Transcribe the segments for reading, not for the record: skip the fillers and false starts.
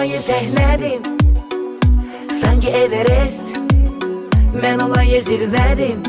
olayı səhnədim, sanki Everest. Mən olan yer zirvədim,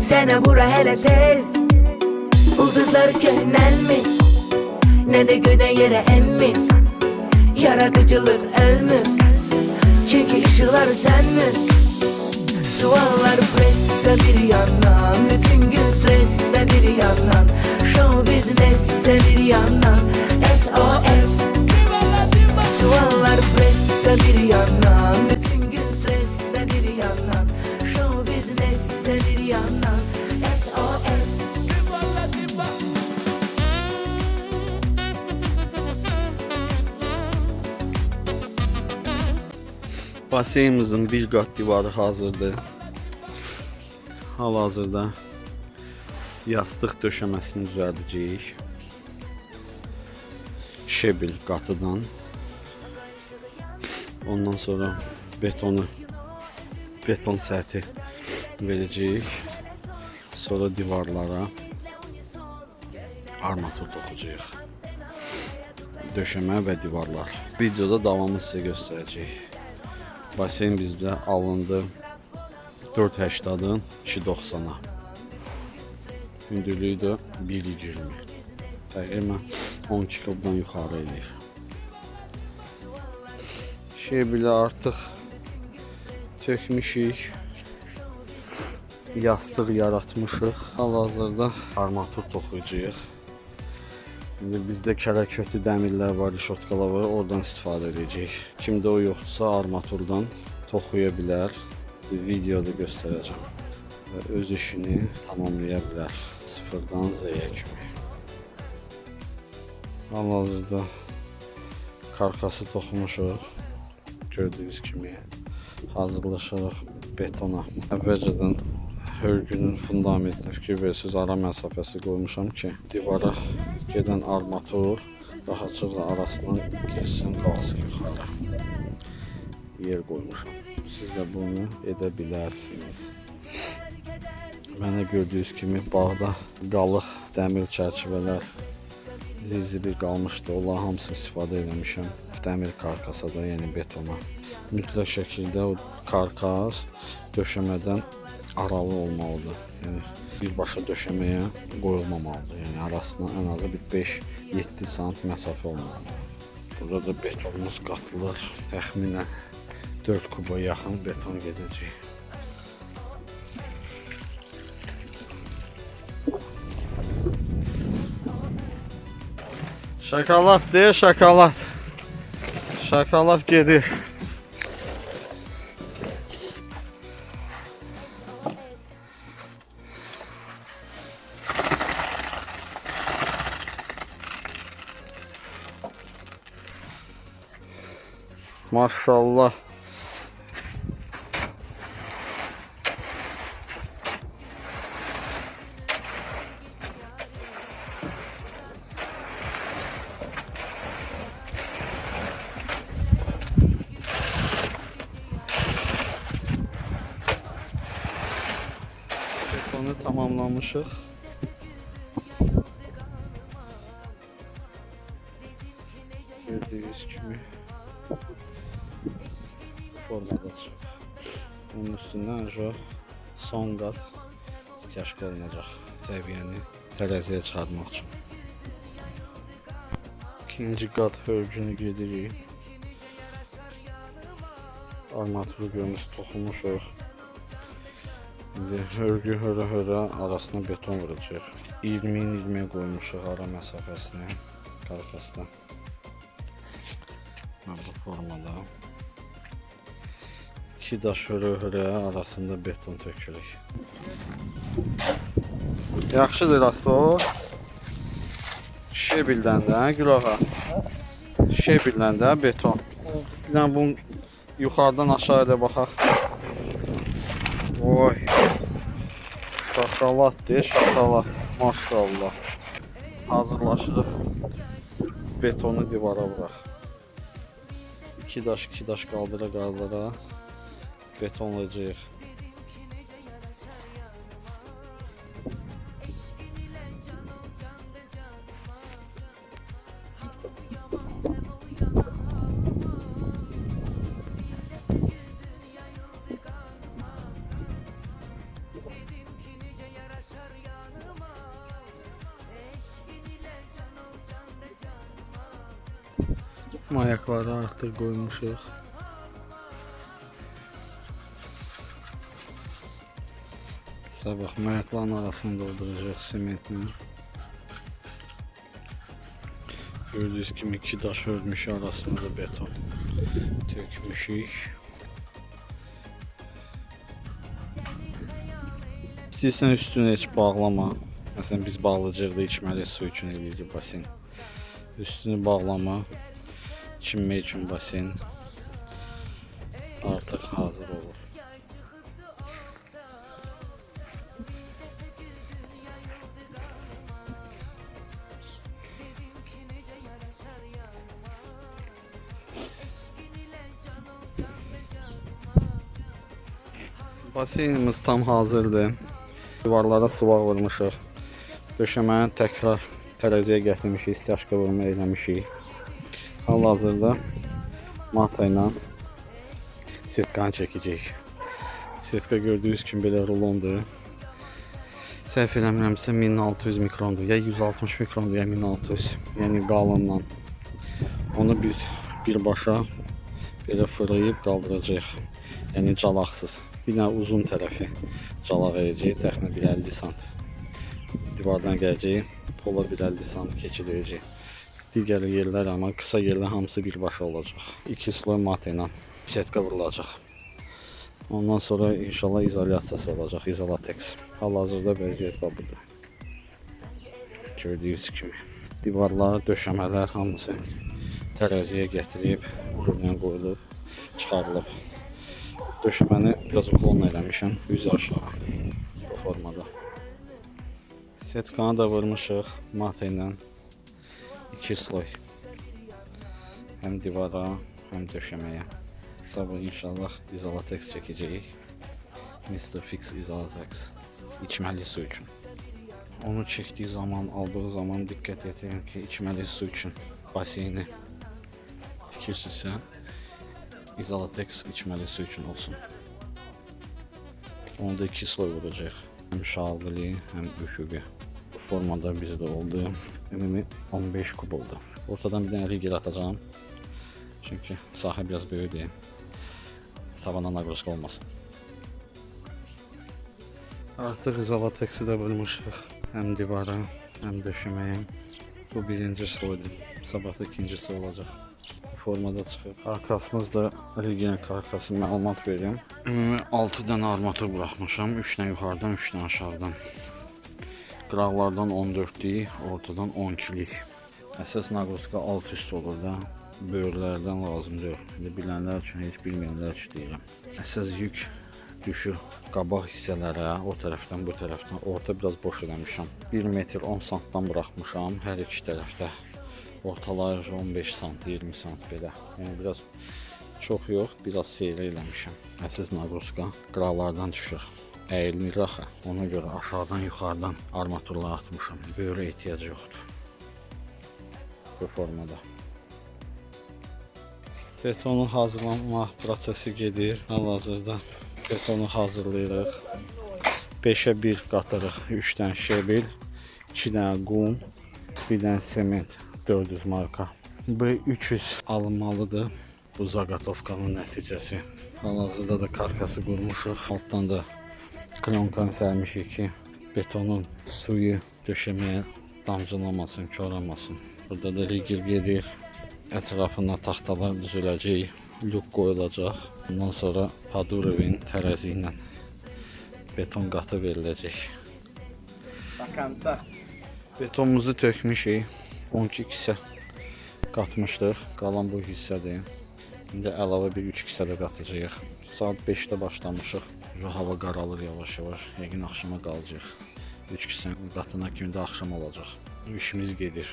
sənə bura hələ tez. Ulduzlar köhnəlmir, nə də göydən yerə emmir. Yaradıcılıq ölmür, çünki ışıqları sənmir. Suallar presse bir yandan, bütün gün stresse bir yandan, show business'te bir yandan, SOS. Suallar presse bir yandan, bütün gün stresse bir yandan, show business'te bir yandan, SOS. Baseynimizin bir qat divarı hazırdır. Hal-hazırda yastıq döşəməsini düzəldəcəyik. Şebil qatıdan. Ondan sonra beton səthi verəcəyik. Sonra divarlara armatur toxuyacağıq. Döşəmə və divarlar. Videoda davamını sizə göstərəcəyik. Baseyn bizdə alındı 4.80-dan 2.90-a. Hündürlüyü də 1.20. Təqribən 10 kilobdan yuxarı eləyir. Şebilə artıq çəkmişik. Yastıq yaratmışıq. Hal-hazırda armatur toxuyacağıq. İndi bizdə kərə-kötü dəmirlər var, işotkalar var, oradan istifadə edəcəyik. Kimdə o yoxdursa armaturdan toxuya bilər. Videoda göstərəcəm. Və öz işini tamamlaya bilər. Sıfırdan Z-yə kimi. Hal-hazırda karkası toxumuşuq. Gördüyünüz kimi hazırlaşaraq betona. Əvvəlcədən hörgünün fundamentini fikir verirsiniz, ara məsafəsi qoymuşam ki, divara gedən armatur rahatlıqla arasından geçsin, qalsın yuxarı. Yer qoymuşam. Siz də bunu edə bilərsiniz. Mənə gördüyünüz kimi bağda qalıq dəmir çərçivələr zizi-bir qalmışdı. Onların hamısını istifadə eləmişəm. Dəmir karkasada, yəni betona. Mütləq şəkildə o karkas döşəmədən aralı olmalıdır. Yəni birbaşa döşəməyə qoyulmamalıdır. Yəni arasına ən azı bir 5-7 sant məsafə olmalıdır. Burada da betonumuz qatılır. Təxminən 4 kuba yaxın beton gedəcək. Şokolad deyə şokolad. Şokolad gedir. Maşallah. Betonu tamamlamışıq. Gördüyünüz kimi formada çıxıb. Onun üstündən son qat styaşka olunacaq. Səviyyəni tərəziyə çıxartmaq üçün. İkinci qat hörgünü gedirik. Armaturu görmüş toxumuşuq. İndi hörgü hörə arasına beton vuracaq. 20-20 qoymuşuq ara məsafəsini karkasdan. Bu formada. 2 daş hörə arasında beton tökülük. Yaxşıdır Rasto. Şebildən də Gülağa. Şebildən də beton. Bir dənə bunu yuxarıdan aşağıya baxaq. Oy. Şokolad deyə şokolad. Maşallah. Hazırlaşırıq. Betonu divara vuraq. 2 daş qaldıra betonlayacağıq. Mayakları artıq qoymuşuq. Sabah mayakların arasını dolduracaq sementlə. Gördüğünüz kimi 2 daş örmüş, arasında da beton tökmüşük. İstəyirsən üstünü heç bağlama. Məsələn biz bağlayacağıq da içməli su üçün eləyirik basen. Üstünü bağlama. İçinmək üçün basen artıq hazır olur. Basenimiz tam hazırdır. Divarlara sıvaq vurmuşuq. Döşəməni təkrar tərəziyə gətirmişik, istyaşka vurma eləmişik. Hal-hazırda mata ilə setkanı çəkəcəyik. Setka gördüyünüz kimi belə rulondur. Səhv eləmirəmsə 1600 mikrondur, ya 160 mikrondur, ya 1600. Yəni qalınla. Onu biz birbaşa belə fırlayıb qaldıracağıq. Yəni calaqsız. Bir dənə uzun tərəfi calaq edəcəyik, təxminən 50 sant. Divardan gələcək, pola 50 sant keçirəcək. Digər yerlər amma qısa yerlər hamısı birbaşa olacaq. 2 sloy mata ilə setka vurulacaq. Ondan sonra inşallah izolyasiyası olacaq, izolatex. Hal-hazırda vəziyyət budur. Gördüyünüz kimi. Divarlar, döşəmələr hamısı tərəziyə gətirib, ürünə qoyulub, çıxarılıb. Döşəməni biraz uklonla eləmişəm, üzü aşağı bu formada. Setkanı da vurmuşuq mata ilə 2 sloy. Həm divara, həm döşəməyə. Sabah inşallah izolatex çəkəcəyik. Mr. Fix izolatex. İçməli su üçün. Onu çəkdiyi zaman, aldığı zaman diqqət edin ki, içməli su üçün baseyni tikirsinizsə, izolatex içməli su üçün olsun. Onu da 2 sloy vuracaq. Həm şalvili, həm üfüqi. Bu formada bizdə oldu. Ümumi 15 kub oldu. Ortadan bir dənə rigel atacağım. Çünki sahə biraz böyükdür. Tavana naqroşka olmasın. Artıq izolatexi də vurmuşuq. Həm divara, həm döşəməyə. Bu birinci sloydur. Sabah da ikincisi olacaq. Bu formada çıxır. Karkasımız da rigel karkası, məlumat verim. Ümumi 6 dənə armatur buraxmışam. 3 dənə yuxarıdan, 3 dənə aşağıdan. Qıraqlardan 14'lik, ortadan 12'lik. Əsas naqroşka alt üst olur da. Böyürlərdən lazımdır. Bilənlər üçün, heç bilməyənlər üçün deyirəm. Əsas yük düşür qabaq hissələrə, o tərəfdən, bu tərəfdən. Orta biraz boş eləmişəm. 1 metr 10 santdan buraxmışam hər iki tərəfdə. Ortalar 15 sant, 20 sant belə. Yəni biraz çox yox, biraz seyrə eləmişəm. Əsas naqroşka qıraqlardan düşür. Əyilinir axı. Ona görə aşağıdan, yuxarıdan armaturlar atmışam. Böyrə ehtiyac yoxdur. Bu formada. Betonun hazırlanma prosesi gedir. Hal-hazırda betonu hazırlayırıq. 5'ə 1 qatırıq. 3 dənə şebil, 2 dənə qum, 1 dənə sement, 400 marka. Bu 300 alınmalıdır. Bu zaqatovkanın nəticəsi. Hal-hazırda da karkası qurmuşuq. Altdan da klonkanı sərmişik ki, betonun suyu döşəməyə damcılamasın, körəməsin. Burada da rigel gedir. Ətrafına taxtalar düzüləcək, lük qoyulacaq. Ondan sonra Padurevin tərəzi ilə beton qatı veriləcək. Bakança. Betonumuzu tökmüşük. 12 kisə qatmışdıq. Qalan bu hissədir. İndi əlavə bir 3 kisə də qatacağıq. Saat 5'də başlamışıq. Hava qaralır yavaş-yavaş. Yəqin axşama qalacaq. 3 kisə qatına kimi də axşam olacaq. İşimiz gedir.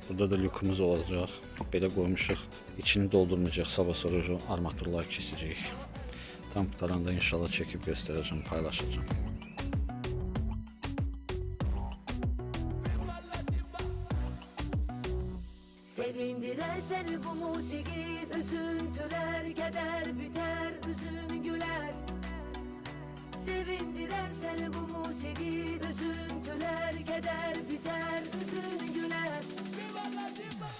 Burada da lükumuz olacaq. Belə qoymuşuq. İçini doldurmayacaq. Sabah sonra armaturlar kesəcəyik. Tam qutaranda inşallah çəkib göstərəcəm, paylaşacağım. Sevindirer seni bu musiki, üzüntüler, keder biter, üzün güler. Sevindirer seni bu musiki, üzüntüler, keder biter, üzün güler.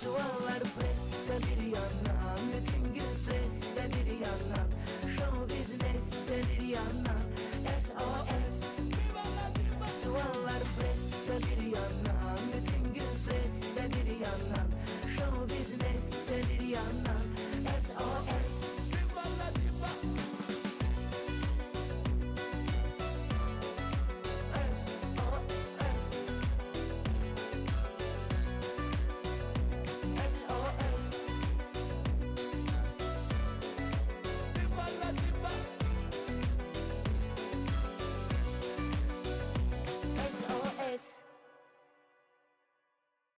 Suallar presto. de bir yandan, bütün gün streste bir yandan, show business de bir yandan.